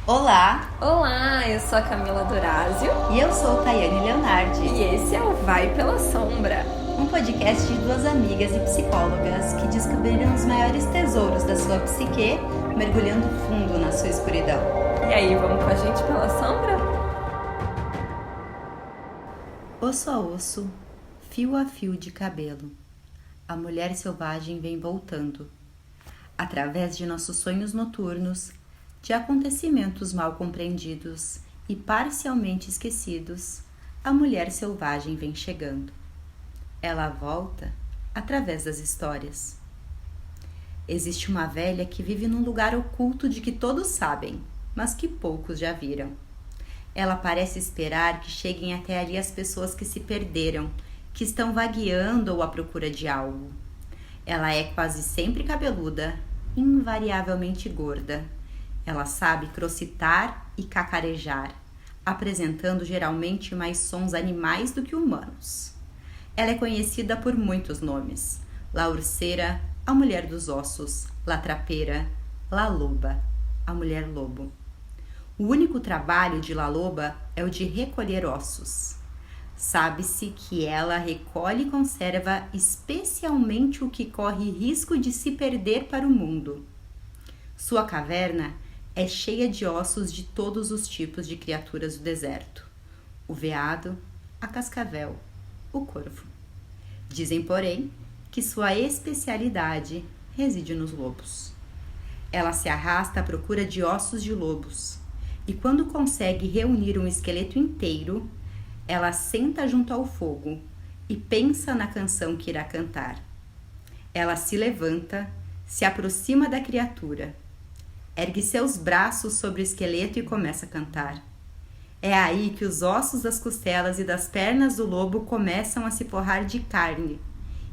Olá, Olá, eu sou a Camila Dorazio e eu sou Tayane Leonardi, e esse é o Vai Pela Sombra. um podcast de duas amigas e psicólogas que descobriram os maiores tesouros da sua psique, mergulhando fundo na sua escuridão. E aí, vamos com a gente pela sombra? Osso a osso, fio a fio de cabelo, a mulher selvagem vem voltando. Através de nossos sonhos noturnos, de acontecimentos mal compreendidos e parcialmente esquecidos, a mulher selvagem vem chegando. Ela volta através das histórias. Existe uma velha que vive num lugar oculto de que todos sabem, mas que poucos já viram. Ela parece esperar que cheguem até ali as pessoas que se perderam, que estão vagueando ou à procura de algo. Ela é quase sempre cabeluda, invariavelmente gorda. Ela sabe crocitar e cacarejar, apresentando geralmente mais sons animais do que humanos. Ela é conhecida por muitos nomes: La Urseira, a mulher dos ossos, La Trapeira, La Loba, a mulher lobo. O único trabalho de La Loba é o de recolher ossos. Sabe-se que ela recolhe e conserva especialmente o que corre risco de se perder para o mundo. Sua caverna é cheia de ossos de todos os tipos de criaturas do deserto: o veado, a cascavel, o corvo. Dizem, porém, que sua especialidade reside nos lobos. Ela se arrasta à procura de ossos de lobos, e quando consegue reunir um esqueleto inteiro, ela senta junto ao fogo e pensa na canção que irá cantar. Ela se levanta, se aproxima da criatura, ergue seus braços sobre o esqueleto e começa a cantar. É aí que os ossos das costelas e das pernas do lobo começam a se forrar de carne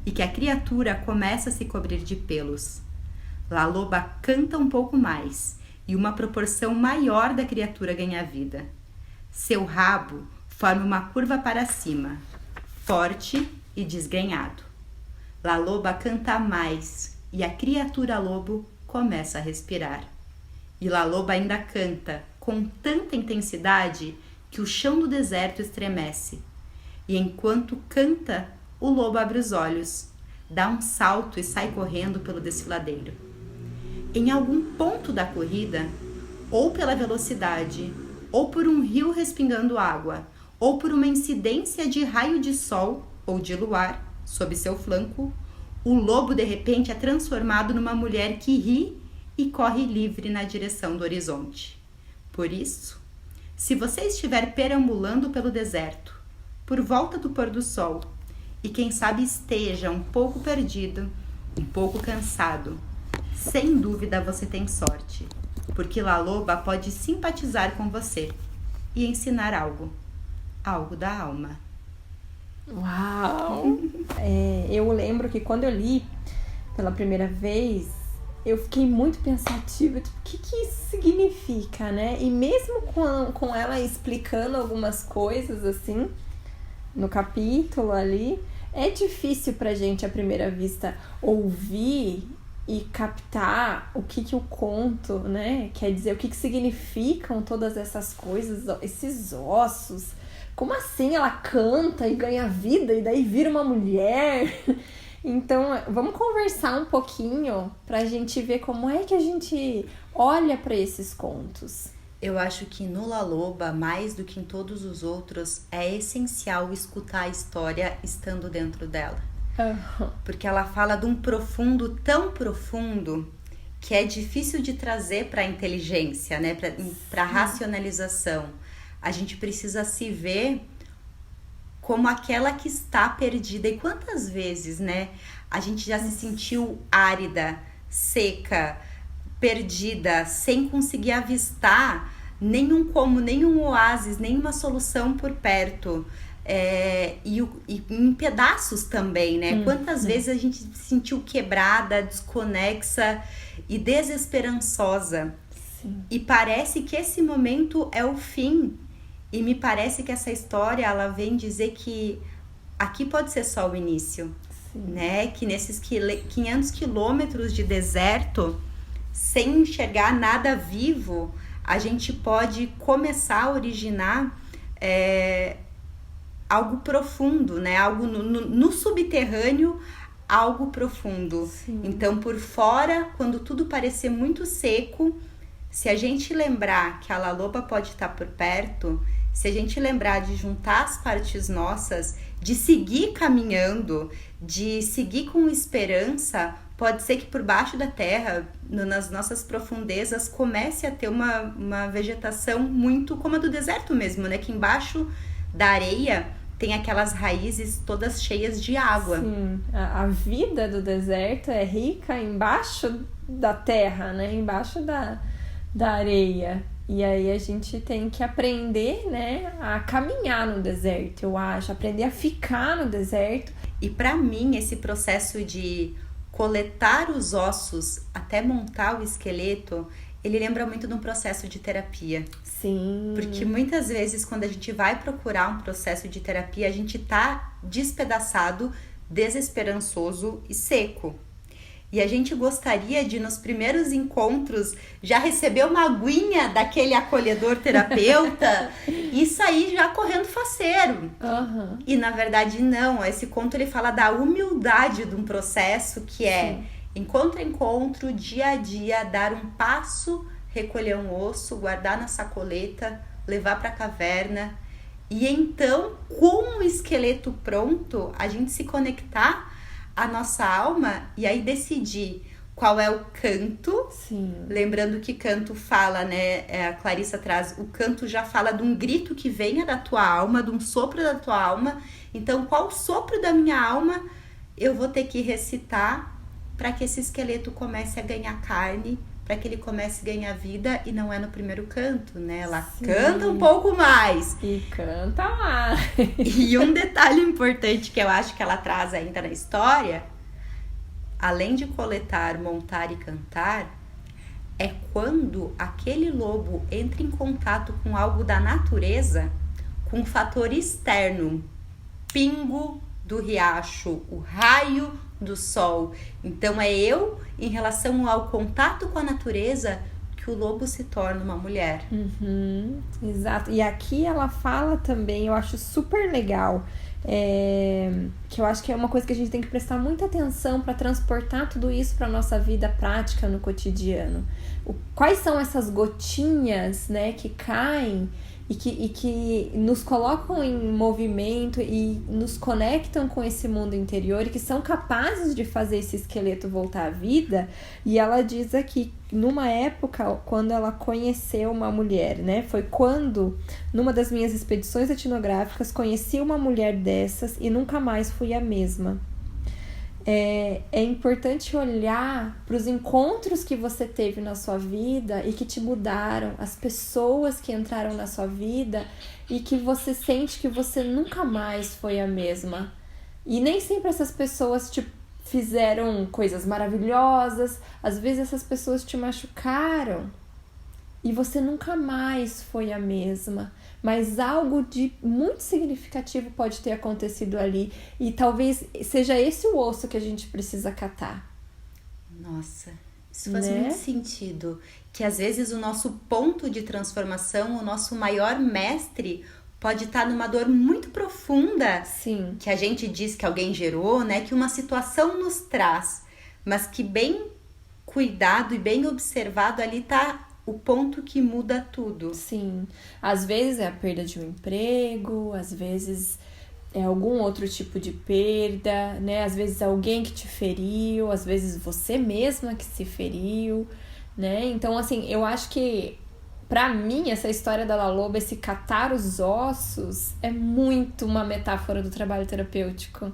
e que a criatura começa a se cobrir de pelos. La Loba canta um pouco mais e uma proporção maior da criatura ganha vida. Seu rabo forma uma curva para cima, forte e desgrenhado. La Loba canta mais e a criatura lobo começa a respirar. E La Loba ainda canta com tanta intensidade que o chão do deserto estremece. E enquanto canta, o lobo abre os olhos, dá um salto e sai correndo pelo desfiladeiro. Em algum ponto da corrida, ou pela velocidade, ou por um rio respingando água, ou por uma incidência de raio de sol ou de luar sob seu flanco, o lobo de repente é transformado numa mulher que ri e corre livre na direção do horizonte. Por isso, se você estiver perambulando pelo deserto, por volta do pôr do sol, e quem sabe esteja um pouco perdido, um pouco cansado, sem dúvida você tem sorte, porque La Loba pode simpatizar com você e ensinar algo da alma. Uau! Eu lembro que quando eu li pela primeira vez, eu fiquei muito pensativa, tipo, o que isso significa, né? E mesmo com ela explicando algumas coisas, assim, no capítulo ali, é difícil pra gente, à primeira vista, ouvir e captar o que o conto, né? Quer dizer, o que significam todas essas coisas, esses ossos. Como assim ela canta e ganha vida e daí vira uma mulher? Então, vamos conversar um pouquinho pra gente ver como é que a gente olha pra esses contos. Eu acho que no La Loba, mais do que em todos os outros, é essencial escutar a história estando dentro dela. Porque ela fala de um profundo, tão profundo, que é difícil de trazer para a inteligência, né? Para a racionalização. A gente precisa se ver como aquela que está perdida. E quantas vezes, né, a gente já se sentiu árida, seca, perdida, sem conseguir avistar nenhum oásis, nenhuma solução por perto. E em pedaços também, né? Quantas vezes a gente se sentiu quebrada, desconexa e desesperançosa. Sim. E parece que esse momento é o fim. E me parece que essa história, ela vem dizer que aqui pode ser só o início. Sim. Né? Que nesses 500 quilômetros de deserto, sem enxergar nada vivo, a gente pode começar a originar algo profundo, né? Algo no subterrâneo, algo profundo. Sim. Então, por fora, quando tudo parecer muito seco, se a gente lembrar que a Laloba pode estar por perto, se a gente lembrar de juntar as partes nossas, de seguir caminhando, de seguir com esperança, pode ser que por baixo da terra, nas nossas profundezas, comece a ter uma vegetação muito como a do deserto mesmo, né? Que embaixo da areia tem aquelas raízes todas cheias de água. Sim, a vida do deserto é rica embaixo da terra, né? Embaixo da areia. E aí a gente tem que aprender, né, a caminhar no deserto, eu acho, aprender a ficar no deserto. E para mim, esse processo de coletar os ossos até montar o esqueleto, ele lembra muito de um processo de terapia. Sim. Porque muitas vezes, quando a gente vai procurar um processo de terapia, a gente tá despedaçado, desesperançoso e seco. E a gente gostaria de, nos primeiros encontros, já receber uma aguinha daquele acolhedor terapeuta e sair já correndo faceiro. Uhum. E, na verdade, não. Esse conto, ele fala da humildade de um processo que é Sim. encontro a encontro, dia a dia, dar um passo, recolher um osso, guardar na sacoleta, levar para a caverna. E então, com o esqueleto pronto, a gente se conectar a nossa alma e aí decidir qual é o canto. Sim. Lembrando que canto fala, né? A Clarissa traz, o canto já fala de um grito que venha da tua alma, de um sopro da tua alma. Então, qual sopro da minha alma eu vou ter que recitar para que esse esqueleto comece a ganhar carne, para que ele comece a ganhar vida, e não é no primeiro canto, né? Ela Sim. canta um pouco mais. E canta lá. E um detalhe importante que eu acho que ela traz ainda na história, além de coletar, montar e cantar, é quando aquele lobo entra em contato com algo da natureza, com um fator externo, pingo do riacho, o raio do sol. Então é eu, em relação ao contato com a natureza, que o lobo se torna uma mulher. Uhum, exato. E aqui ela fala também, eu acho super legal, que eu acho que é uma coisa que a gente tem que prestar muita atenção para transportar tudo isso para nossa vida prática no cotidiano. Quais são essas gotinhas, né, que caem e que nos colocam em movimento e nos conectam com esse mundo interior e que são capazes de fazer esse esqueleto voltar à vida. E ela diz aqui, numa época, quando ela conheceu uma mulher, né? Foi quando, numa das minhas expedições etnográficas, conheci uma mulher dessas e nunca mais fui a mesma. É importante olhar para os encontros que você teve na sua vida e que te mudaram, as pessoas que entraram na sua vida e que você sente que você nunca mais foi a mesma. E nem sempre essas pessoas te fizeram coisas maravilhosas, às vezes essas pessoas te machucaram e você nunca mais foi a mesma. Mas algo de muito significativo pode ter acontecido ali. E talvez seja esse o osso que a gente precisa catar. Nossa, isso faz Né? muito sentido. Que às vezes o nosso ponto de transformação, o nosso maior mestre, pode estar numa dor muito profunda. Sim. Que a gente diz que alguém gerou, né? Que uma situação nos traz. Mas que bem cuidado e bem observado ali está o ponto que muda tudo. Sim. Às vezes é a perda de um emprego, às vezes é algum outro tipo de perda, né? Às vezes alguém que te feriu, às vezes você mesma que se feriu, né? Então, assim, eu acho que pra mim essa história da Laloba, esse catar os ossos, é muito uma metáfora do trabalho terapêutico,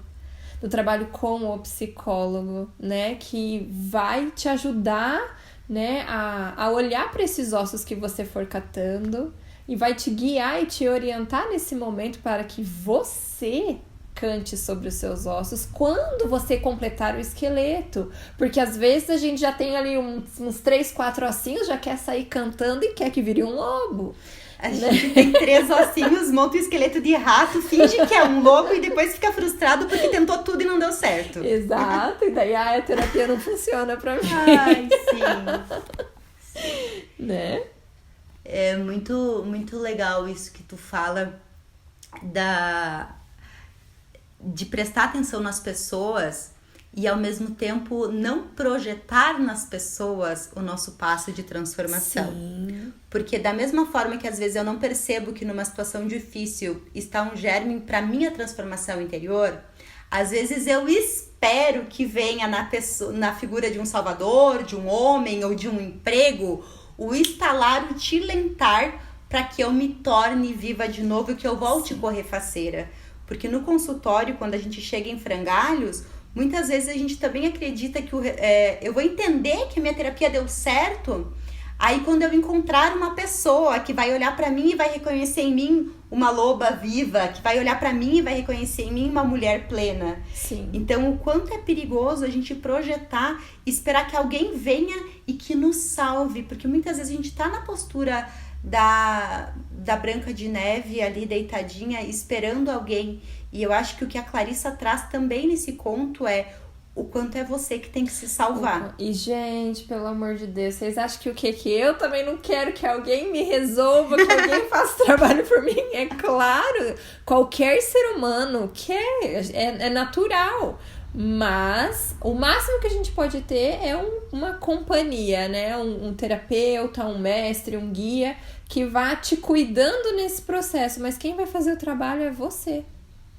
do trabalho com o psicólogo, né? Que vai te ajudar, né, a olhar para esses ossos que você for catando e vai te guiar e te orientar nesse momento para que você cante sobre os seus ossos quando você completar o esqueleto. Porque às vezes a gente já tem ali uns 3, 4 ossinhos, já quer sair cantando e quer que vire um lobo. A gente tem 3 ossinhos, monta um esqueleto de rato, finge que é um lobo e depois fica frustrado porque tentou tudo e não deu certo. Exato, e daí a terapia não funciona pra mim. Ai, sim. Né? É muito, muito legal isso que tu fala de prestar atenção nas pessoas e ao mesmo tempo não projetar nas pessoas o nosso passo de transformação. Sim. Porque da mesma forma que às vezes eu não percebo que numa situação difícil está um germe para minha transformação interior, às vezes eu espero que venha na figura de um salvador, de um homem ou de um emprego, o estalar, o tilentar para que eu me torne viva de novo e que eu volte correfaceira. Porque no consultório, quando a gente chega em frangalhos, muitas vezes a gente também acredita que eu vou entender que a minha terapia deu certo. Aí quando eu encontrar uma pessoa que vai olhar pra mim e vai reconhecer em mim uma loba viva, que vai olhar pra mim e vai reconhecer em mim uma mulher plena. Sim. Então o quanto é perigoso a gente projetar, esperar que alguém venha e que nos salve, porque muitas vezes a gente tá na postura da Branca de Neve ali deitadinha, esperando alguém. E eu acho que o que a Clarissa traz também nesse conto é o quanto é você que tem que se salvar. E, gente, pelo amor de Deus, vocês acham que o quê? Que eu também não quero que alguém me resolva, que alguém faça trabalho por mim? É claro, qualquer ser humano quer, é natural. Mas o máximo que a gente pode ter é uma companhia, né? Um terapeuta, um mestre, um guia que vá te cuidando nesse processo. Mas quem vai fazer o trabalho é você.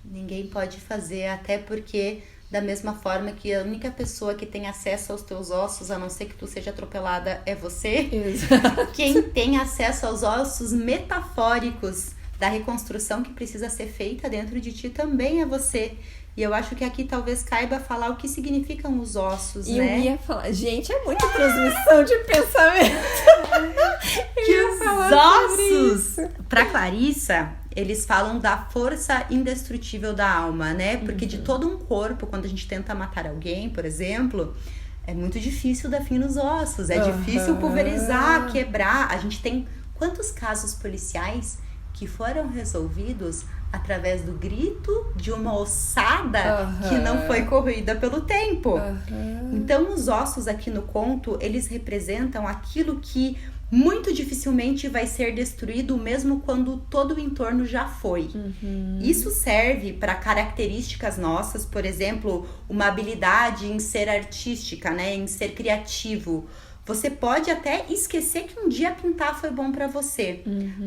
Ninguém pode fazer, até porque da mesma forma que a única pessoa que tem acesso aos teus ossos, a não ser que tu seja atropelada, é você. Exato. Quem tem acesso aos ossos metafóricos da reconstrução que precisa ser feita dentro de ti também é você. E eu acho que aqui talvez caiba falar o que significam os ossos, e né? Eu ia falar, gente, é muita transmissão de pensamento. Que os ossos, pra Clarissa, eles falam da força indestrutível da alma, né? Porque de todo um corpo, quando a gente tenta matar alguém, por exemplo, é muito difícil dar fim nos ossos, é difícil pulverizar, quebrar. A gente tem quantos casos policiais que foram resolvidos através do grito de uma ossada que não foi corroída pelo tempo. Então, os ossos aqui no conto, eles representam aquilo que muito dificilmente vai ser destruído mesmo quando todo o entorno já foi. Isso serve para características nossas, por exemplo, uma habilidade em ser artística, né, em ser criativo. Você pode até esquecer que um dia pintar foi bom para você,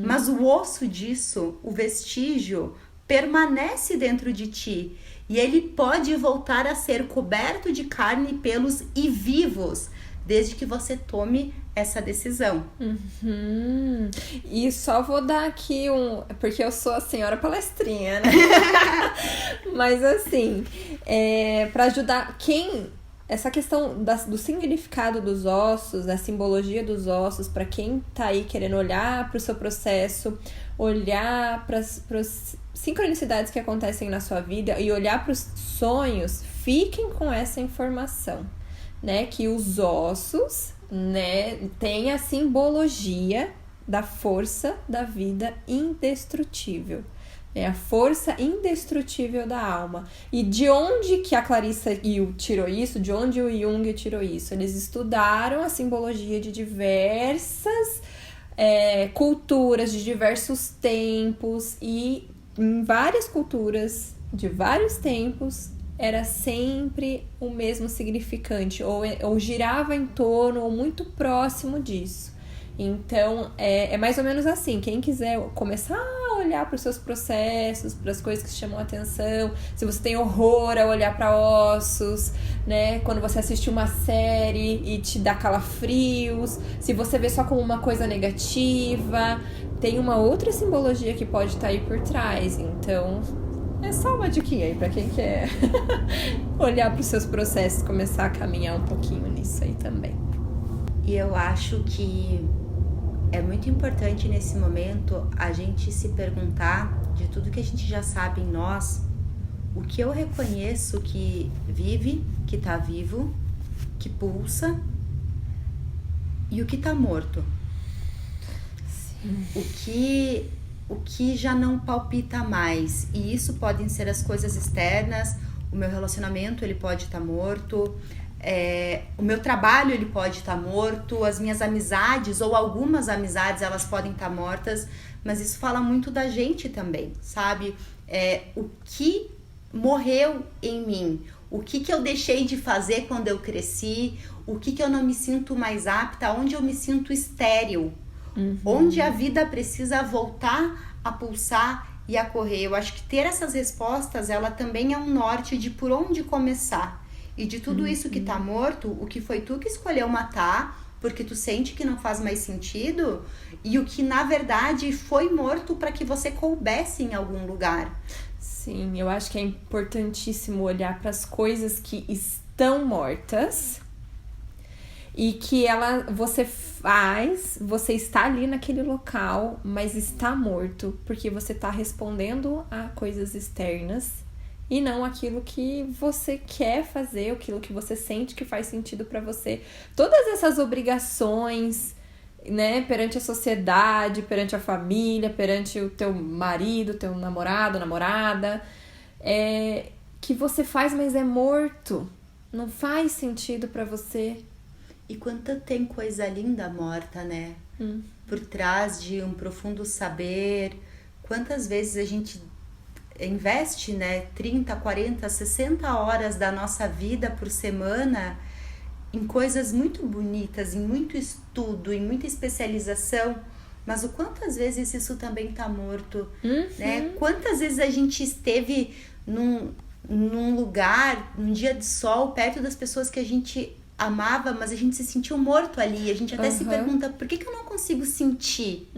mas o osso disso, o vestígio, permanece dentro de ti e ele pode voltar a ser coberto de carne, pelos e vivos, desde que você tome essa decisão. E só vou dar aqui porque eu sou a senhora palestrinha, né? Mas assim, para ajudar essa questão do significado dos ossos, da simbologia dos ossos, para quem tá aí querendo olhar para o seu processo, olhar para as sincronicidades que acontecem na sua vida e olhar para os sonhos, fiquem com essa informação, né? Que os ossos, né, tem a simbologia da força da vida indestrutível. É a força indestrutível da alma. E de onde que a Clarissa Yu tirou isso? De onde o Jung tirou isso? Eles estudaram a simbologia de diversas culturas, de diversos tempos. E em várias culturas, de vários tempos, era sempre o mesmo significante. Ou girava em torno, ou muito próximo disso. Então, é mais ou menos assim. Quem quiser começar a olhar para os seus processos, para as coisas que te chamam a atenção, se você tem horror a olhar para ossos, né? Quando você assiste uma série e te dá calafrios, se você vê só como uma coisa negativa, tem uma outra simbologia que pode estar aí por trás. Então, é só uma diquinha aí para quem quer olhar para os seus processos, começar a caminhar um pouquinho nisso aí também. E eu acho que é muito importante nesse momento a gente se perguntar, de tudo que a gente já sabe em nós, o que eu reconheço que vive, que tá vivo, que pulsa, e o que tá morto. Sim. O que já não palpita mais. E isso podem ser as coisas externas, o meu relacionamento ele pode estar morto, O meu trabalho ele pode estar morto, as minhas amizades ou algumas amizades elas podem estar mortas, mas isso fala muito da gente também, sabe? O que morreu em mim, o que eu deixei de fazer quando eu cresci, o que eu não me sinto mais apta, onde eu me sinto estéril, onde a vida precisa voltar a pulsar e a correr. Eu acho que ter essas respostas, ela também é um norte de por onde começar. E de tudo isso que tá morto, o que foi tu que escolheu matar, porque tu sente que não faz mais sentido, e o que na verdade foi morto para que você coubesse em algum lugar. Sim, eu acho que é importantíssimo olhar para as coisas que estão mortas e que você está ali naquele local, mas está morto, porque você está respondendo a coisas externas e não aquilo que você quer fazer, aquilo que você sente que faz sentido para você. Todas essas obrigações, né, perante a sociedade, perante a família, perante o teu marido, teu namorado, namorada, que você faz, mas é morto, não faz sentido para você. E quanta tem coisa linda morta, né? Por trás de um profundo saber. Quantas vezes a gente investe, né, 30, 40, 60 horas da nossa vida por semana em coisas muito bonitas, em muito estudo, em muita especialização, mas o quantas vezes isso também tá morto, né? Quantas vezes a gente esteve num lugar, num dia de sol, perto das pessoas que a gente amava, mas a gente se sentiu morto ali. A gente até se pergunta, por que eu não consigo sentir?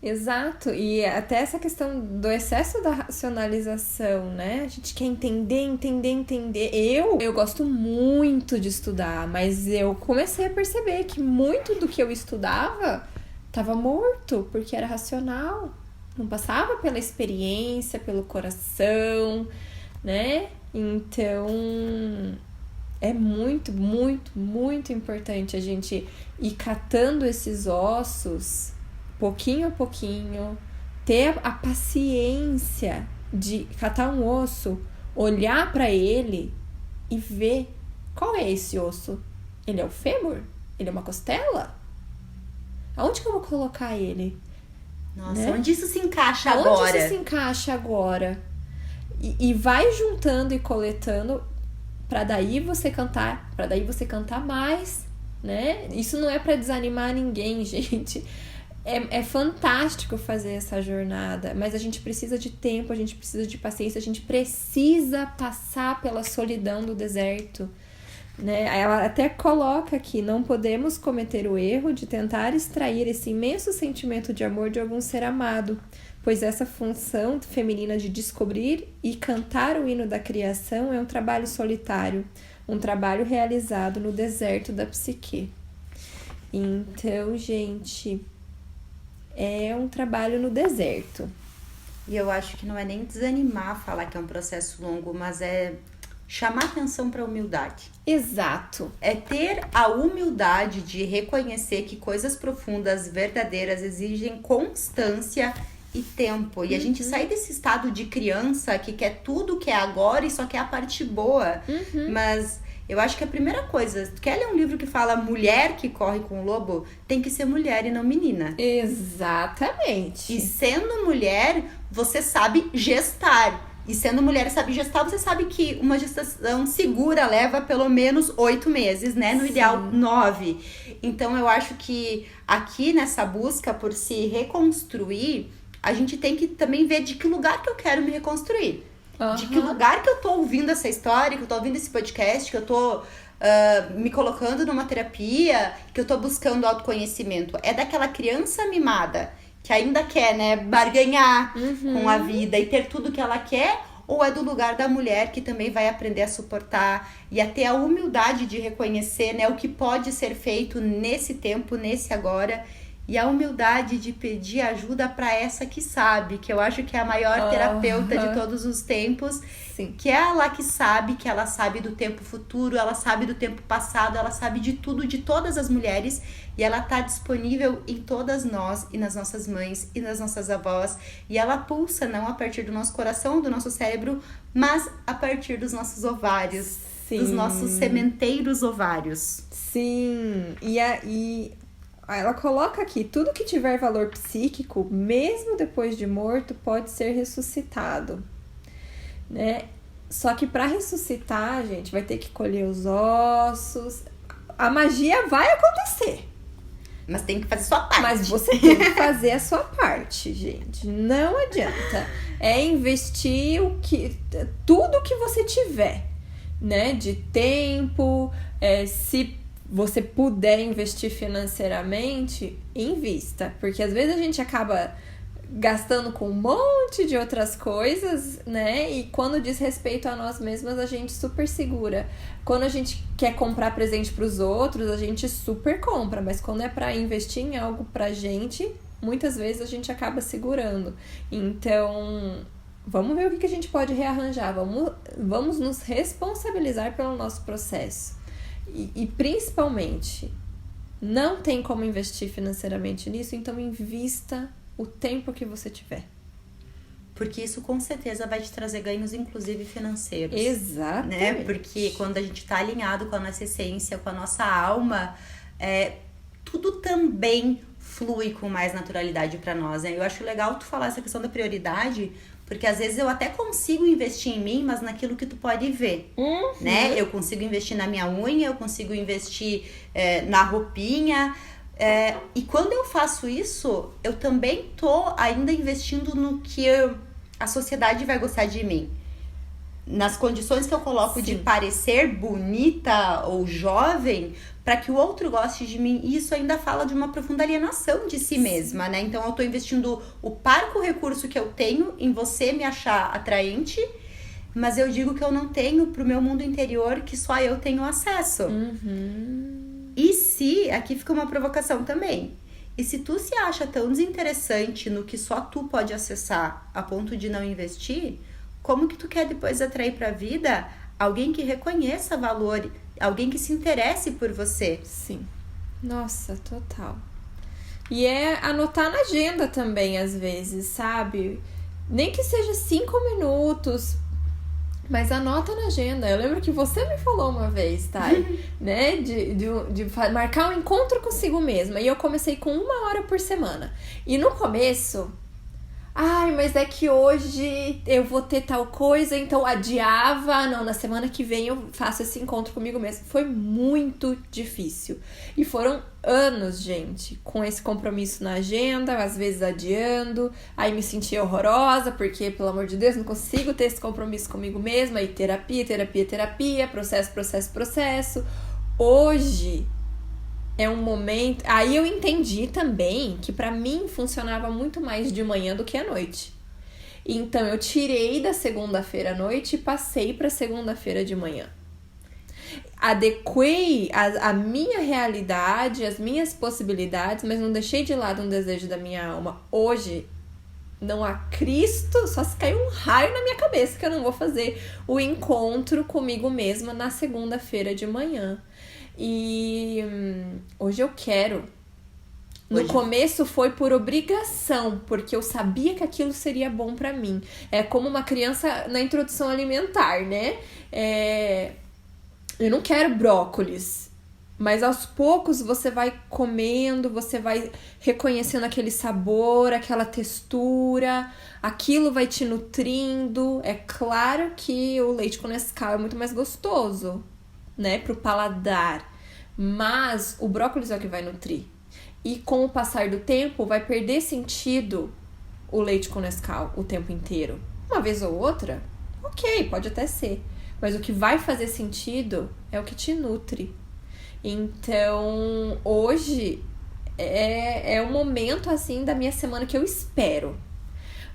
Exato. E até essa questão do excesso da racionalização, né? A gente quer entender. Eu gosto muito de estudar, mas eu comecei a perceber que muito do que eu estudava estava morto, porque era racional. Não passava pela experiência, pelo coração, né? Então, é muito, muito, muito importante a gente ir catando esses ossos pouquinho a pouquinho, ter a paciência de catar um osso, olhar para ele e ver qual é esse osso. Ele é o fêmur? Ele é uma costela? Aonde que eu vou colocar ele? Nossa, né? Onde isso se encaixa agora? Onde isso se encaixa agora? E vai juntando e coletando para daí você cantar mais, né? Isso não é para desanimar ninguém, gente. É fantástico fazer essa jornada, mas a gente precisa de tempo, a gente precisa de paciência, a gente precisa passar pela solidão do deserto, né? Ela até coloca aqui, não podemos cometer o erro de tentar extrair esse imenso sentimento de amor de algum ser amado, pois essa função feminina de descobrir e cantar o hino da criação é um trabalho solitário, um trabalho realizado no deserto da psique. Então, gente, é um trabalho no deserto. E eu acho que não é nem desanimar falar que é um processo longo, mas é chamar atenção para a humildade. Exato. É ter a humildade de reconhecer que coisas profundas, verdadeiras, exigem constância e tempo. E a gente sai desse estado de criança que quer tudo que é agora e só quer a parte boa. Mas eu acho que a primeira coisa, tu quer ler um livro que fala mulher que corre com o lobo, tem que ser mulher e não menina. Exatamente. E sendo mulher, você sabe gestar. E sendo mulher e sabe gestar, você sabe que uma gestação segura leva pelo menos 8 meses, né? No ideal, 9. Então, eu acho que aqui nessa busca por se reconstruir, a gente tem que também ver de que lugar que eu quero me reconstruir. De que lugar que eu tô ouvindo essa história, que eu tô ouvindo esse podcast, que eu tô me colocando numa terapia, que eu tô buscando autoconhecimento. É daquela criança mimada que ainda quer, né, barganhar com a vida e ter tudo que ela quer, ou é do lugar da mulher que também vai aprender a suportar e a ter a humildade de reconhecer, né, o que pode ser feito nesse tempo, nesse agora, e a humildade de pedir ajuda para essa que sabe, que eu acho que é a maior terapeuta de todos os tempos. Sim. Que é ela que ela sabe do tempo futuro, ela sabe do tempo passado, ela sabe de tudo, de todas as mulheres, e ela tá disponível em todas nós, e nas nossas mães, e nas nossas avós, e ela pulsa não a partir do nosso coração, do nosso cérebro, mas a partir dos nossos ovários. dos nossos sementeiros ovários. Sim, e ela coloca aqui, tudo que tiver valor psíquico, mesmo depois de morto, pode ser ressuscitado, né? Só que para ressuscitar, a gente vai ter que colher os ossos. A magia vai acontecer. Mas tem que fazer sua parte. Mas você tem que fazer a sua parte, gente. Não adianta. É investir tudo que você tiver, né? De tempo, se você puder investir financeiramente, invista. Porque às vezes a gente acaba gastando com um monte de outras coisas, né? E quando diz respeito a nós mesmas, a gente super segura. Quando a gente quer comprar presente pros outros, a gente super compra. Mas quando é pra investir em algo pra gente, muitas vezes a gente acaba segurando. Então, vamos ver o que a gente pode rearranjar. Vamos nos responsabilizar pelo nosso processo. E principalmente, não tem como investir financeiramente nisso, então invista o tempo que você tiver. Porque isso com certeza vai te trazer ganhos, inclusive financeiros. Exatamente. Né? Porque quando a gente tá alinhado com a nossa essência, com a nossa alma, tudo também flui com mais naturalidade para nós, né? Eu acho legal tu falar essa questão da prioridade, porque às vezes eu até consigo investir em mim, mas naquilo que tu pode ver, né? Eu consigo investir na minha unha, eu consigo investir na roupinha, e quando eu faço isso, eu também tô ainda investindo no que a sociedade vai gostar de mim. Nas condições que eu coloco de parecer bonita ou jovem, para que o outro goste de mim. E isso ainda fala de uma profunda alienação de si mesma, né? Então eu tô investindo o parco recurso que eu tenho em você me achar atraente, mas eu digo que eu não tenho pro meu mundo interior, que só eu tenho acesso. E se, aqui fica uma provocação também, e se tu se acha tão desinteressante no que só tu pode acessar a ponto de não investir, como que tu quer depois atrair pra vida alguém que reconheça valor, alguém que se interesse por você? Sim. Nossa, total. E anotar na agenda também, às vezes, sabe? Nem que seja 5 minutos, mas anota na agenda. Eu lembro que você me falou uma vez, Thay, né? De marcar um encontro consigo mesma. E eu comecei com 1 hora por semana. E no começo, mas é que hoje eu vou ter tal coisa, então adiava. Não, na semana que vem eu faço esse encontro comigo mesma. Foi muito difícil. E foram anos, gente, com esse compromisso na agenda, às vezes adiando. Aí me sentia horrorosa, porque, pelo amor de Deus, não consigo ter esse compromisso comigo mesma. E terapia, processo. Hoje é um momento... Aí eu entendi também que pra mim funcionava muito mais de manhã do que à noite. Então eu tirei da segunda-feira à noite e passei pra segunda-feira de manhã. Adequei a minha realidade, as minhas possibilidades, mas não deixei de lado um desejo da minha alma. Hoje, não há Cristo, só se cair um raio na minha cabeça que eu não vou fazer o encontro comigo mesma na segunda-feira de manhã. E hoje eu quero. No começo foi por obrigação, porque eu sabia que aquilo seria bom pra mim. É como uma criança na introdução alimentar, né? Eu não quero brócolis, mas aos poucos você vai comendo, você vai reconhecendo aquele sabor, aquela textura, aquilo vai te nutrindo. É claro que o leite com Nescau é muito mais gostoso, né, pro paladar, mas o brócolis é o que vai nutrir. E com o passar do tempo vai perder sentido o leite com Nescau o tempo inteiro. Uma vez ou outra, ok, pode até ser. Mas o que vai fazer sentido é o que te nutre. Então, hoje é um momento, assim, da minha semana que eu espero.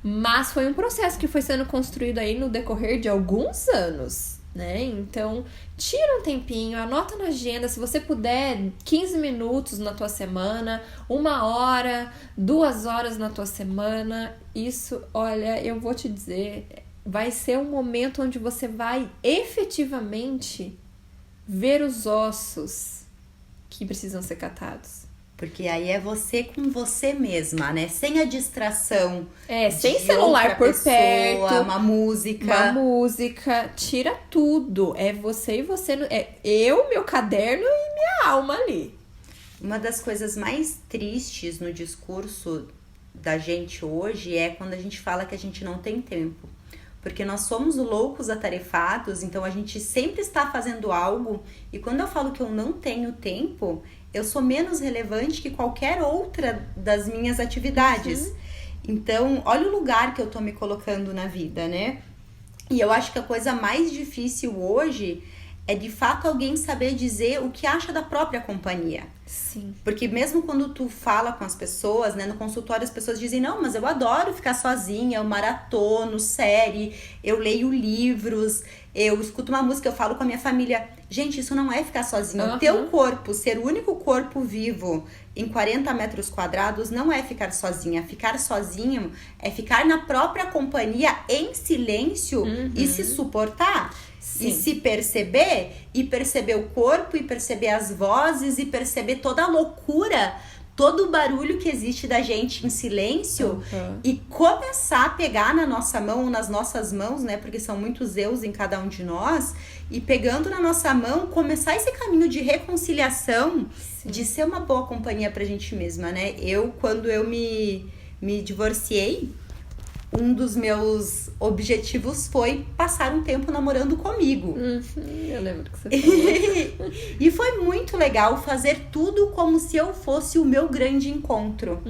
Mas foi um processo que foi sendo construído aí no decorrer de alguns anos, né? Então, tira um tempinho, anota na agenda, se você puder, 15 minutos na tua semana, 1 hora, 2 horas na tua semana. Isso, olha, eu vou te dizer... vai ser um momento onde você vai efetivamente ver os ossos que precisam ser catados. Porque aí é você com você mesma, né? Sem a distração. Sem celular por pessoa, perto. Uma música. Uma música. Tira tudo. É você e você. É eu, meu caderno e minha alma ali. Uma das coisas mais tristes no discurso da gente hoje é quando a gente fala que a gente não tem tempo. Porque nós somos loucos atarefados, então a gente sempre está fazendo algo. E quando eu falo que eu não tenho tempo, eu sou menos relevante que qualquer outra das minhas atividades. Então, olha o lugar que eu tô me colocando na vida, né? E eu acho que a coisa mais difícil hoje é de fato alguém saber dizer o que acha da própria companhia. Sim. Porque mesmo quando tu fala com as pessoas, né, no consultório as pessoas dizem, não, mas eu adoro ficar sozinha, eu maratono série, eu leio livros, eu escuto uma música, eu falo com a minha família. Gente, isso não é ficar sozinho. O teu corpo, ser o único corpo vivo em 40 metros quadrados, não é ficar sozinha. Ficar sozinho é ficar na própria companhia, em silêncio, e se suportar. Sim. E se perceber, e perceber o corpo, e perceber as vozes, e perceber toda a loucura, todo o barulho que existe da gente em silêncio, e começar a pegar na nossa mão, nas nossas mãos, né? Porque são muitos eus em cada um de nós, e pegando na nossa mão, começar esse caminho de reconciliação, sim, de ser uma boa companhia pra gente mesma, né? Quando eu me divorciei, um dos meus objetivos foi passar um tempo namorando comigo. Eu lembro que você falou. E foi muito legal fazer tudo como se eu fosse o meu grande encontro.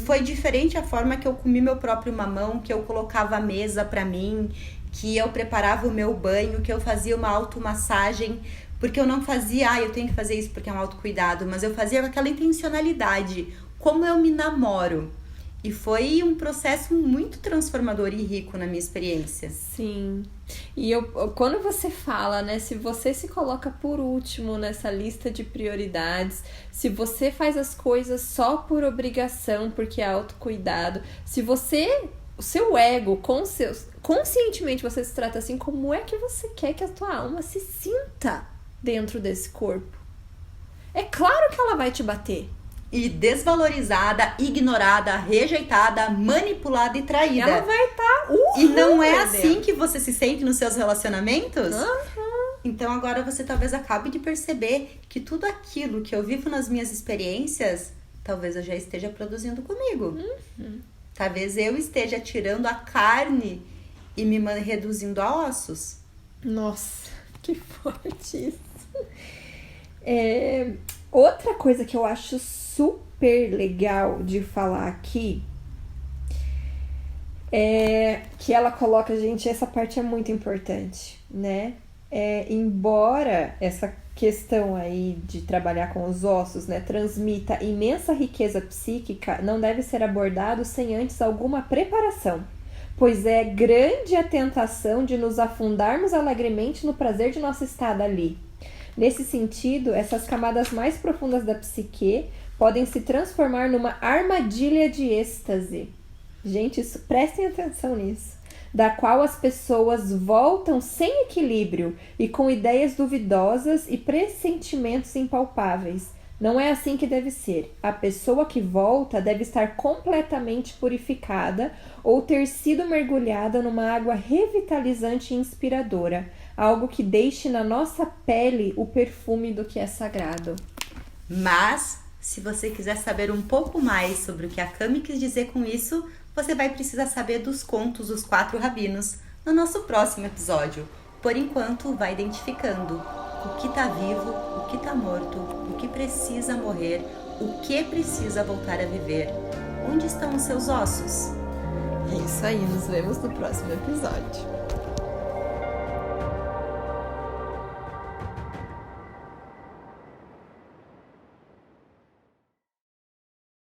Foi diferente a forma que eu comi meu próprio mamão, que eu colocava a mesa pra mim, que eu preparava o meu banho, que eu fazia uma automassagem, porque eu não fazia, eu tenho que fazer isso porque é um autocuidado, mas eu fazia com aquela intencionalidade, como eu me namoro. E foi um processo muito transformador e rico na minha experiência. Sim. E quando você fala, né, se você se coloca por último nessa lista de prioridades, se você faz as coisas só por obrigação, porque é autocuidado, se você, o seu ego, conscientemente você se trata assim, como é que você quer que a tua alma se sinta dentro desse corpo? É claro que ela vai te bater. E desvalorizada, ignorada, rejeitada, manipulada e traída. Ela vai estar... E não é assim que você se sente nos seus relacionamentos? Então agora você talvez acabe de perceber que tudo aquilo que eu vivo nas minhas experiências, talvez eu já esteja produzindo comigo. Talvez eu esteja tirando a carne e me reduzindo a ossos. Nossa, que forte isso. Outra coisa que eu acho super legal de falar aqui é que ela coloca, gente, essa parte é muito importante, né? Embora essa questão aí de trabalhar com os ossos, né, transmita imensa riqueza psíquica, não deve ser abordado sem antes alguma preparação, pois é grande a tentação de nos afundarmos alegremente no prazer de nossa estada ali. Nesse sentido, essas camadas mais profundas da psique podem se transformar numa armadilha de êxtase. Gente, prestem atenção nisso. Da qual as pessoas voltam sem equilíbrio e com ideias duvidosas e pressentimentos impalpáveis. Não é assim que deve ser. A pessoa que volta deve estar completamente purificada ou ter sido mergulhada numa água revitalizante e inspiradora. Algo que deixe na nossa pele o perfume do que é sagrado. Mas, se você quiser saber um pouco mais sobre o que a Cami quis dizer com isso, você vai precisar saber dos contos dos 4 rabinos no nosso próximo episódio. Por enquanto, vai identificando o que tá vivo, o que tá morto, o que precisa morrer, o que precisa voltar a viver. Onde estão os seus ossos? É isso aí, nos vemos no próximo episódio.